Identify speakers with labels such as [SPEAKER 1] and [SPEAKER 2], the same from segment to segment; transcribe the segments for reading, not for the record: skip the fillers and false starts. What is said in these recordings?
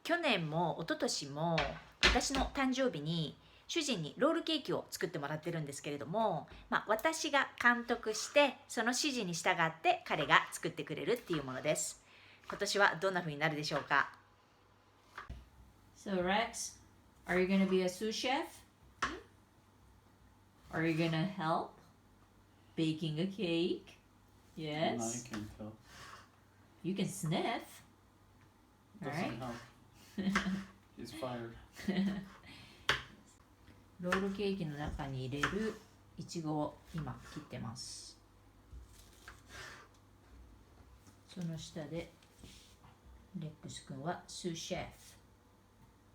[SPEAKER 1] 去年も一昨年も私の誕生日に主人にロールケーキを作ってもらってるんですけれども、私が監督してその指示に従って彼が作ってくれるっていうものです。今年はどんな風になるでしょうか。 So Rex, are you gonna be a sous chef? Are you gonna help baking a cake? Yes.
[SPEAKER 2] No, I can't help.
[SPEAKER 1] You can sniff.
[SPEAKER 2] Doesn't help. He's fired.
[SPEAKER 1] ロールケーキの中に入れるいちごを今切ってます。その下でレックス君はスーシェフ。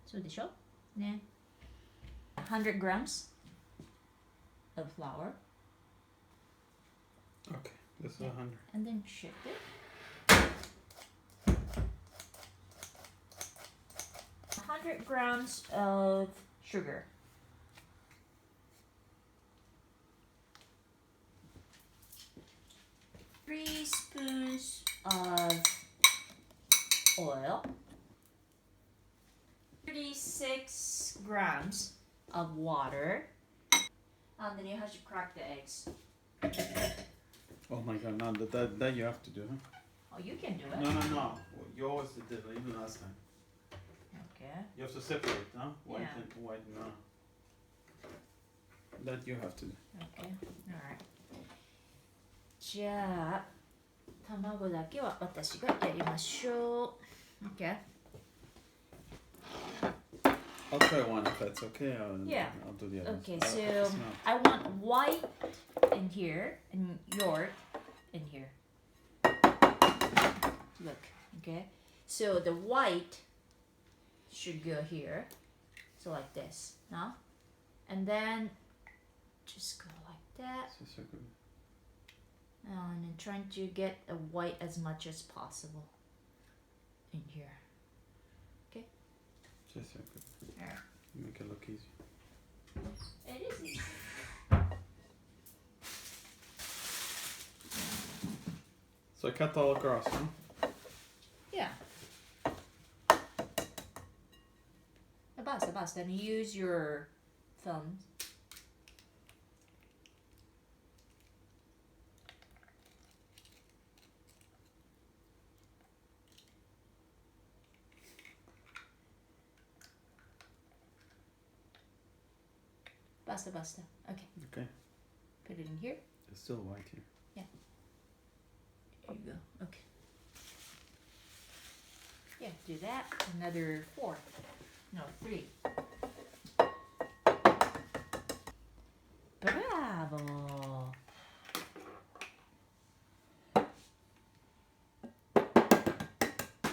[SPEAKER 1] そうでしょね。100 grams of flour.
[SPEAKER 2] Okay, this is 100.
[SPEAKER 1] And then shift it. 100 grams of sugar. 3 spoons of oil. 36 grams of water. And then you have to crack the eggs.
[SPEAKER 2] Oh my god, no, that you have to do, huh?
[SPEAKER 1] Oh, you can do it.
[SPEAKER 2] No. You always did it, even last time.
[SPEAKER 1] Okay.
[SPEAKER 2] You have to separate, huh? White
[SPEAKER 1] Yeah.
[SPEAKER 2] and white, no. That you have to do.
[SPEAKER 1] Okay. Alright. じゃあ、卵だけは私がやりましょう。Okay.
[SPEAKER 2] I'll try one if that's okay.
[SPEAKER 1] Yeah.
[SPEAKER 2] I'll do the other.
[SPEAKER 1] Okay,
[SPEAKER 2] It's
[SPEAKER 1] so
[SPEAKER 2] not-
[SPEAKER 1] I want white in here and York in here. Look, okay? So the white should go here. So like this, no? And then just go like that.
[SPEAKER 2] Just a second.
[SPEAKER 1] And then trying to get a white as much as possible in here.
[SPEAKER 2] Just a second.
[SPEAKER 1] Alright.
[SPEAKER 2] Make it look easy.
[SPEAKER 1] It is easy.
[SPEAKER 2] So I cut all across, huh?
[SPEAKER 1] Yeah. Basta. And use your thumbs. Basta. Okay.
[SPEAKER 2] Okay.
[SPEAKER 1] Put it in here.
[SPEAKER 2] It's still white here.
[SPEAKER 1] Here you go. Okay. Yeah, do that. Another 4. No, 3. Bravo!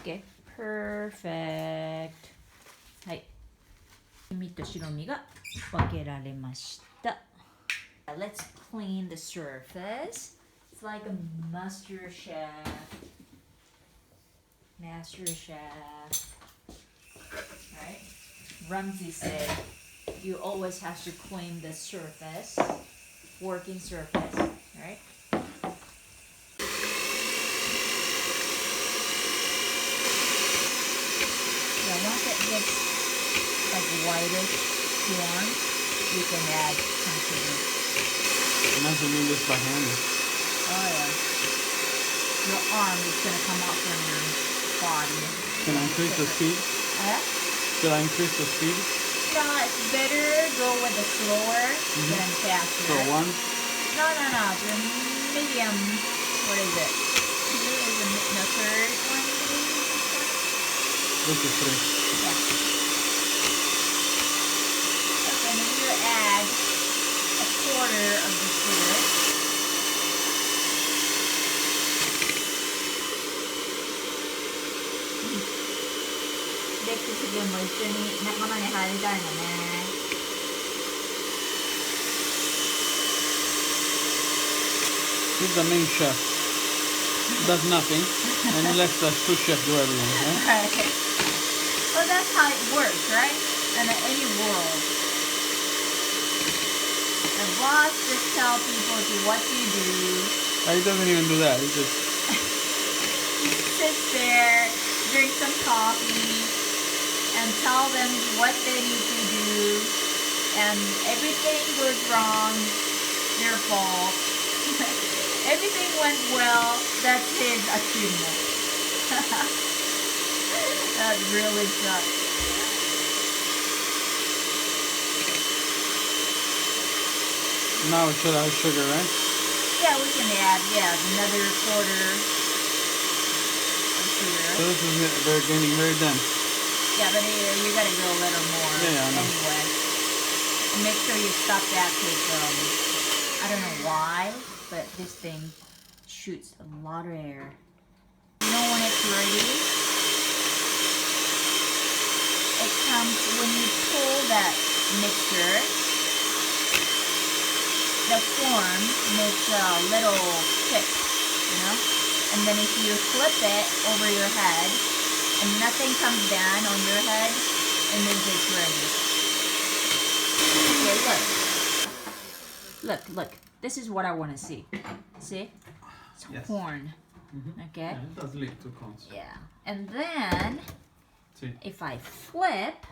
[SPEAKER 1] Okay, perfect. はい。黄身と白身が分けられました。Let's clean the surface. It's like a master chef. Right? Ramsey said you always have to clean the surface, working surface, right? Yeah, once it gets like whitish warm, you can add some sugar.
[SPEAKER 2] Nice to do this by hand.
[SPEAKER 1] Oh yeah. Your arm is gonna come out from your body.
[SPEAKER 2] Can I increase the speed? Should I increase the speed?
[SPEAKER 1] No, it's better go with the slower than faster.
[SPEAKER 2] So one?
[SPEAKER 1] No. The medium. What is it? 2 is the third one.
[SPEAKER 2] This is 3.
[SPEAKER 1] Yeah. Okay, and then you add a quarter of the sugar. Rex 君も一緒に仲間に入りたいのね。
[SPEAKER 2] He's the main chef. Does nothing, and he lets the sous chef do everything. Right?
[SPEAKER 1] Right. Well, that's how it works, right? In any world. The boss just tell people what to do.
[SPEAKER 2] He doesn't even do that. He just
[SPEAKER 1] Sit there, drink some coffee, and tell them what they need to do, and everything goes wrong, their fault. Everything went well, that's his achievement. That really sucks.
[SPEAKER 2] Now we should add sugar, right?
[SPEAKER 1] Yeah, we can add, another quarter of sugar.
[SPEAKER 2] So this is getting very dense.
[SPEAKER 1] Yeah, but you gotta go a little more
[SPEAKER 2] Yeah, I know.
[SPEAKER 1] anyway. And make sure you stop that because I don't know why, but this thing shoots a lot of air. You know when it's ready? It comes when you pull that mixture. The form makes a little tip, you know? And then if you flip it over your head and nothing comes down on your head, it means it's ready. Okay, look. This is what I want to see. See? It's
[SPEAKER 2] Yes.
[SPEAKER 1] corn. Okay?
[SPEAKER 2] Yeah, it does look too close.
[SPEAKER 1] Yeah. And then,
[SPEAKER 2] See.
[SPEAKER 1] if I flip,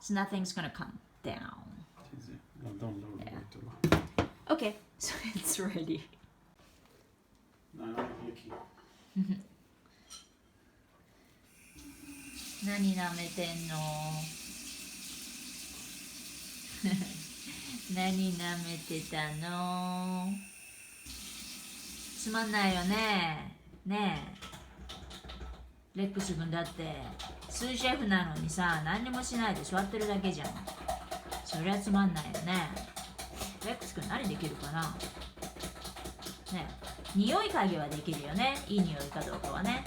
[SPEAKER 1] so nothing's going to come down.
[SPEAKER 2] No, don't lower
[SPEAKER 1] Yeah.
[SPEAKER 2] it too low.
[SPEAKER 1] Okay, so it's ready.
[SPEAKER 2] No, no, you
[SPEAKER 1] 何舐めてんの何舐めてたのつまんないよねねえレックス君だってスーシェフなのにさ何にもしないで座ってるだけじゃんそりゃつまんないよねレックス君何できるかなねえ匂い嗅ぎはできるよねいい匂いかどうかはね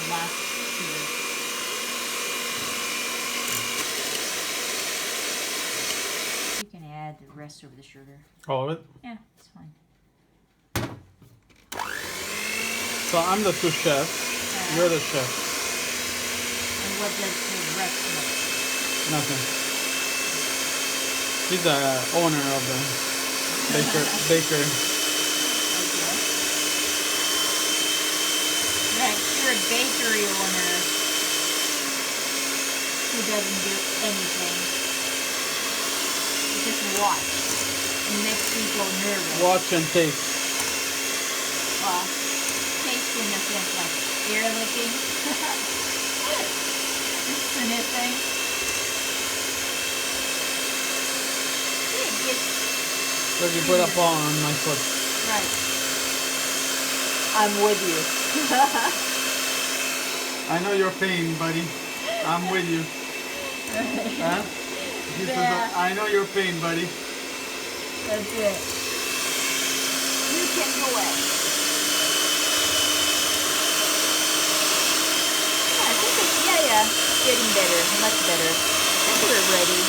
[SPEAKER 1] last sugar. You can add the rest of the sugar.
[SPEAKER 2] All of it?
[SPEAKER 1] Yeah, it's fine.
[SPEAKER 2] So I'm the sous chef. You're the chef.
[SPEAKER 1] And what does the rest make?
[SPEAKER 2] Nothing. He's the owner of the baker.
[SPEAKER 1] Okay. Right, you're a bakery owner who doesn't do anything. You just watch and make people nervous.
[SPEAKER 2] Watch and taste.
[SPEAKER 1] Well, taste in a sense like ear licking. Sniffing. Yeah,
[SPEAKER 2] Look, you put a paw on my foot.
[SPEAKER 1] right. I'm with you.
[SPEAKER 2] I know your pain, buddy. I'm with you. Huh? He says,
[SPEAKER 1] Yeah.
[SPEAKER 2] I know your pain, buddy.
[SPEAKER 1] That's it. You can go away. Yeah, I think it's, getting better, much better. I think we're ready.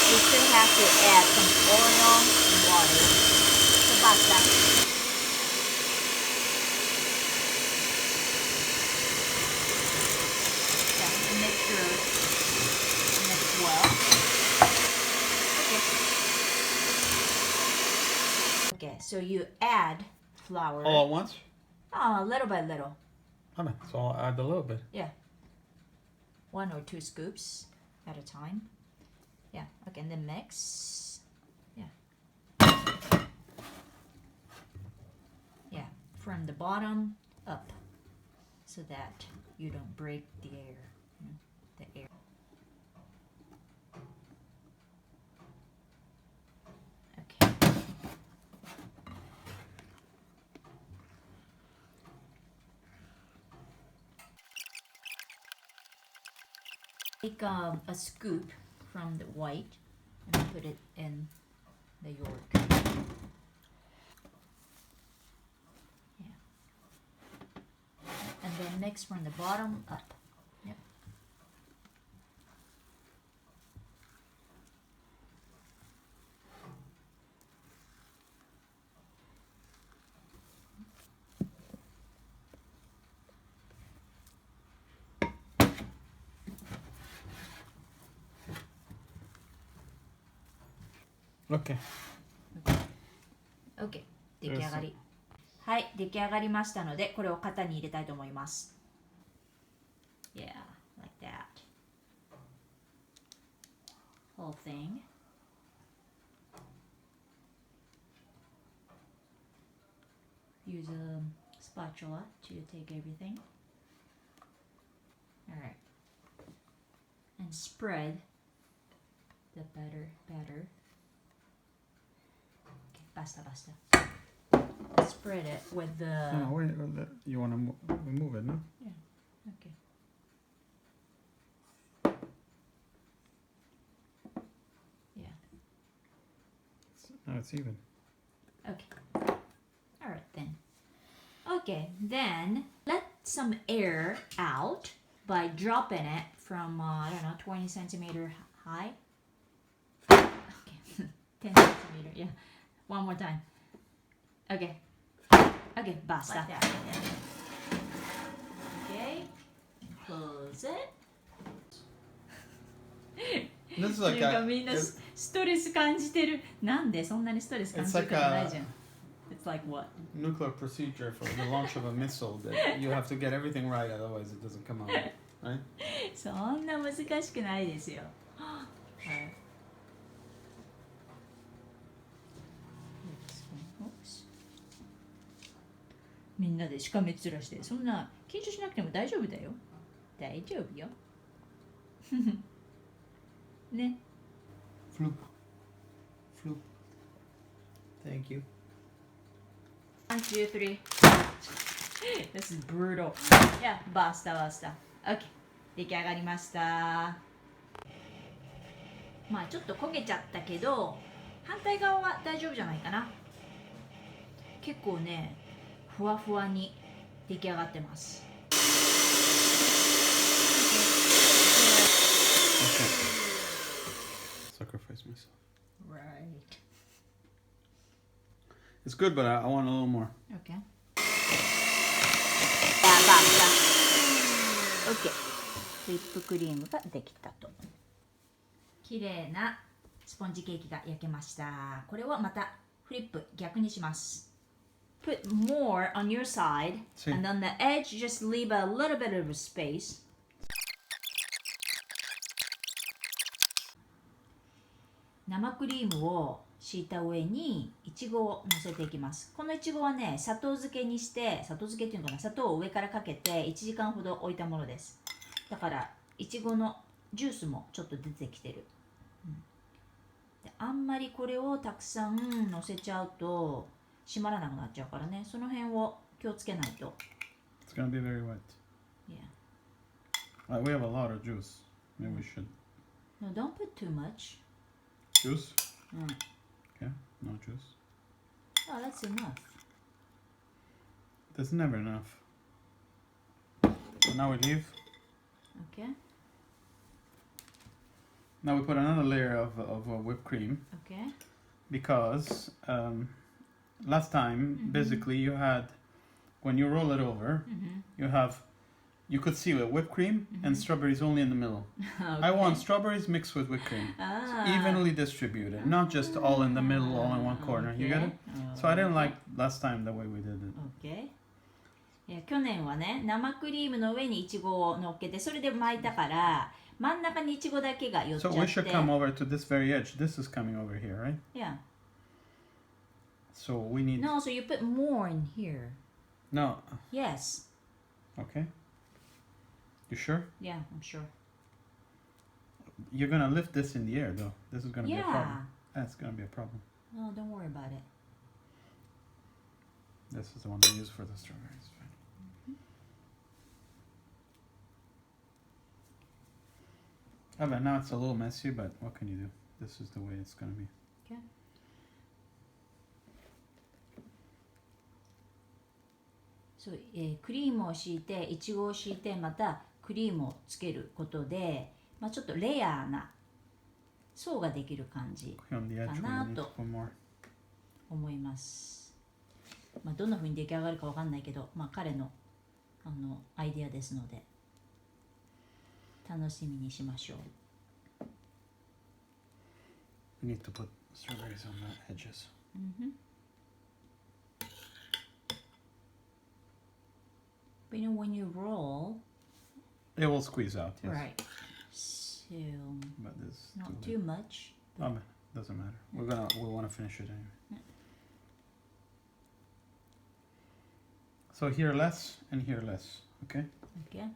[SPEAKER 1] We still have to add some oil and water. So basta. Yeah, and make sure it mix well. Okay. Okay, so you add flour.
[SPEAKER 2] All at once?
[SPEAKER 1] Oh, little by little.
[SPEAKER 2] Okay, so I'll add a little bit.
[SPEAKER 1] Yeah. 1 or 2 scoops at a time. Yeah, okay, and then mix. Yeah. Yeah, from the bottom up so that you don't break the air. The air. Okay. Take a scoop from the white and put it in the yolk. Yeah. And then mix from the bottom up. Yep.
[SPEAKER 2] Okay.
[SPEAKER 1] OK 出来上がりはい、出来上がりましたので、これを型に入れたいと思います。Yeah, like that. Whole thing. Use a spatula to take everything. Alright. And spread the batter. Okay, basta. Spread it with the...
[SPEAKER 2] No, wait, you want to move it, no?
[SPEAKER 1] Yeah, okay. Yeah,
[SPEAKER 2] No, it's even.
[SPEAKER 1] okay. Alright then. Okay, then let some air out by dropping it from, I don't know, 20 centimeter high. Okay, 10 centimeter, yeah. One more time. Okay. Okay, basta.
[SPEAKER 3] Like that.
[SPEAKER 1] Okay, close it.
[SPEAKER 2] This is like
[SPEAKER 1] なんかみんなストレス感じてる。なんでそんなにストレス感じてることないじゃん。It's like what?
[SPEAKER 2] nuclear procedure for the launch of a missile that you have to get everything right, otherwise it doesn't come out, right?
[SPEAKER 1] そんな難しくないですよ。はい。みんなでしかめっ面して、そんな緊張しなくても大丈夫だよ。大丈夫よ。ね。
[SPEAKER 2] Floop. Floop. Thank you.
[SPEAKER 1] 1, 2, 3. This is brutal. Yeah, basta. Okay. 出来上がりました。まあちょっと焦げちゃったけど、反対側は大丈夫じゃないかな。結構ね、ふわふわに出来上がってます。
[SPEAKER 2] Sacrifice myself.
[SPEAKER 1] Right.
[SPEAKER 2] It's good, but I want a little more.
[SPEAKER 1] Okay. Basta. Okay. ホイップクリームができたと。綺麗なスポンジケーキが焼けました。これをまたフリップ逆にします。Put more on your side,
[SPEAKER 2] See.
[SPEAKER 1] and on the edge, just leave a little bit of a space. 生クリームを敷いた上にいちごを乗せていきます。このいちごはね、砂糖漬けにして、砂糖漬けっていうのかな、砂糖を上からかけて1時間ほど置いたものです。だからいちごのジュースもちょっと出てきてる。であんまりこれをたくさん乗せちゃうと閉まらなくなっちゃうからね、その辺を気をつけないと。
[SPEAKER 2] It's gonna be very wet.
[SPEAKER 1] Yeah.
[SPEAKER 2] We have a lot of juice. Maybe we should.
[SPEAKER 1] No, don't put too much.
[SPEAKER 2] Juice?
[SPEAKER 1] うん。
[SPEAKER 2] Okay, no juice.
[SPEAKER 1] Oh, that's enough.
[SPEAKER 2] There's never enough. So now we leave.
[SPEAKER 1] Okay.
[SPEAKER 2] Now we put another layer of whipped cream
[SPEAKER 1] Okay.
[SPEAKER 2] because last time basically you had, when you roll it over, you could see a whipped cream and strawberries only in the middle. I want strawberries mixed with whipped cream, evenly distributed, not just all in the middle, all in one corner. You get it? So I didn't like last time the way we did it.
[SPEAKER 1] Okay. いや去年はね、生クリームの上にいちごを乗っけて、それで巻いたから、真ん中にいちごだけが寄っちゃ
[SPEAKER 2] So
[SPEAKER 1] って。
[SPEAKER 2] we should come over to this very edge. This is coming over here, right?
[SPEAKER 1] Yeah.
[SPEAKER 2] So we need...
[SPEAKER 1] No, so you put more in here.
[SPEAKER 2] No.
[SPEAKER 1] Yes.
[SPEAKER 2] Okay. You sure?
[SPEAKER 1] Yeah, I'm sure.
[SPEAKER 2] You're gonna lift this in the air though. This is gonna be a
[SPEAKER 1] Yeah.
[SPEAKER 2] problem. That's gonna be a problem.
[SPEAKER 1] No, don't worry about it.
[SPEAKER 2] This is the one we use for the strawberries. Oh, but now it's a little messy, but what can you do? This is the way it's gonna be.
[SPEAKER 1] Okay. そうクリームを敷いて、いちごを敷いて、またクリームをつけることで、まあ、ちょっとレアな層ができる感じ
[SPEAKER 2] On the edge, we
[SPEAKER 1] かな
[SPEAKER 2] need
[SPEAKER 1] と
[SPEAKER 2] to put more.
[SPEAKER 1] 思います。まあ、どんな風に出来上がるかわかんないけど、まあ、彼のアイデアですので楽しみにしましょう。
[SPEAKER 2] We need to put strawberries on the edges.
[SPEAKER 1] But you know when you roll,
[SPEAKER 2] It will squeeze out, yes.
[SPEAKER 1] right? So
[SPEAKER 2] But this
[SPEAKER 1] not too much.
[SPEAKER 2] doesn't matter. We want to finish it anyway. So here less and here less, okay?
[SPEAKER 1] Okay.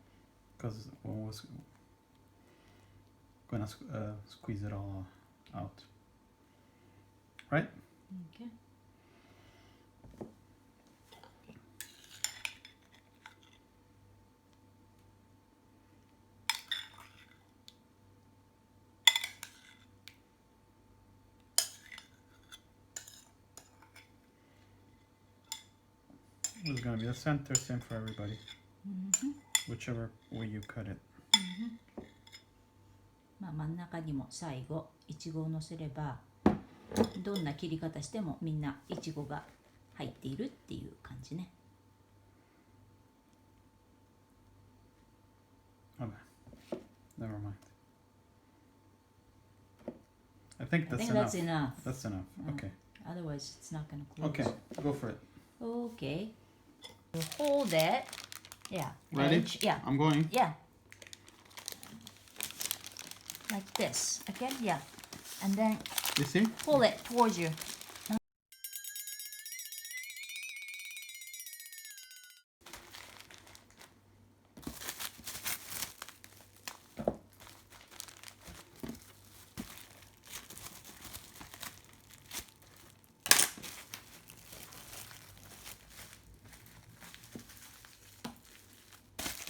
[SPEAKER 2] Because we're gonna squeeze it all out, right?
[SPEAKER 1] Okay.
[SPEAKER 2] This is gonna be the center, same for everybody.
[SPEAKER 1] Mm-hmm.
[SPEAKER 2] Whichever way you cut it.
[SPEAKER 1] まあ真ん中にも最後いちごをのせればどんな切り方してもみんないちごが入っているっていう感じね。
[SPEAKER 2] Okay. Never mind. I think
[SPEAKER 1] I
[SPEAKER 2] that's
[SPEAKER 1] think
[SPEAKER 2] enough.
[SPEAKER 1] that's enough.
[SPEAKER 2] That's enough. Okay.
[SPEAKER 1] Otherwise it's not gonna close.
[SPEAKER 2] Okay, go for it.
[SPEAKER 1] Okay. You hold it. Yeah.
[SPEAKER 2] Ready?
[SPEAKER 1] Edge. Yeah.
[SPEAKER 2] I'm going.
[SPEAKER 1] Yeah. Like this. Okay? Yeah. And then
[SPEAKER 2] You see?
[SPEAKER 1] pull it towards you.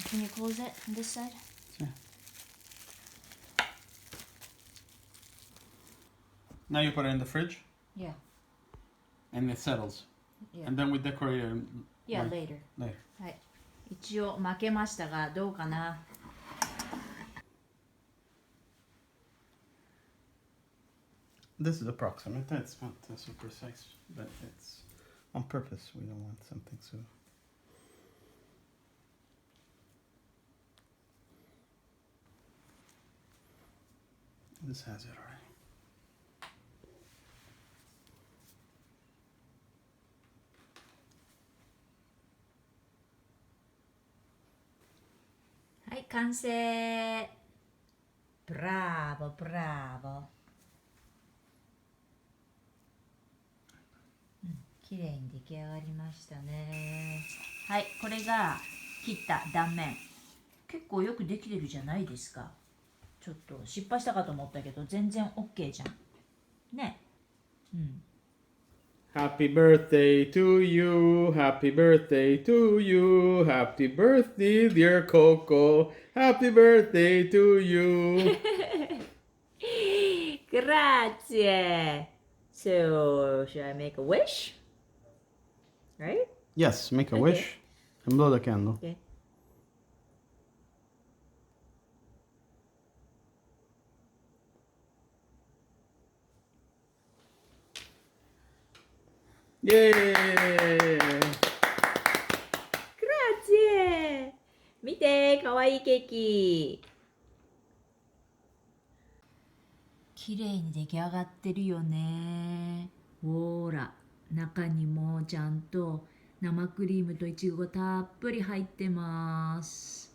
[SPEAKER 1] Can you close it on this side?
[SPEAKER 2] Yeah. Now you put it in the fridge
[SPEAKER 1] Yeah.
[SPEAKER 2] and it settles.
[SPEAKER 1] Yeah.
[SPEAKER 2] And then we decorate it
[SPEAKER 1] Yeah,
[SPEAKER 2] like-
[SPEAKER 1] later.
[SPEAKER 2] later.
[SPEAKER 1] はい。一応負けましたがどうかな。
[SPEAKER 2] This is approximate. It's not so precise, but it's on purpose. We don't want something so. This has it already.
[SPEAKER 1] Hi, 完成。ブラーボ、ブラーボ。綺麗に出来上がりましたね。はい、これが切った断面。結構よくできてるじゃないですか。ちょっと失敗したかと思ったけど全然 OK じゃん。ね。うん。
[SPEAKER 2] Happy birthday to you, happy birthday to you, happy birthday, dear Coco, happy birthday to you.
[SPEAKER 1] Grazie. So, should I make a wish? Right?
[SPEAKER 2] Yes, make a
[SPEAKER 1] Okay.
[SPEAKER 2] wish and blow the candle.
[SPEAKER 1] Okay.
[SPEAKER 2] Yay!
[SPEAKER 1] Grazie! 見て、かわいいケーキ。綺麗に出来上がってるよね。ほら、中にもちゃんと生クリームといちごがたっぷり入ってます。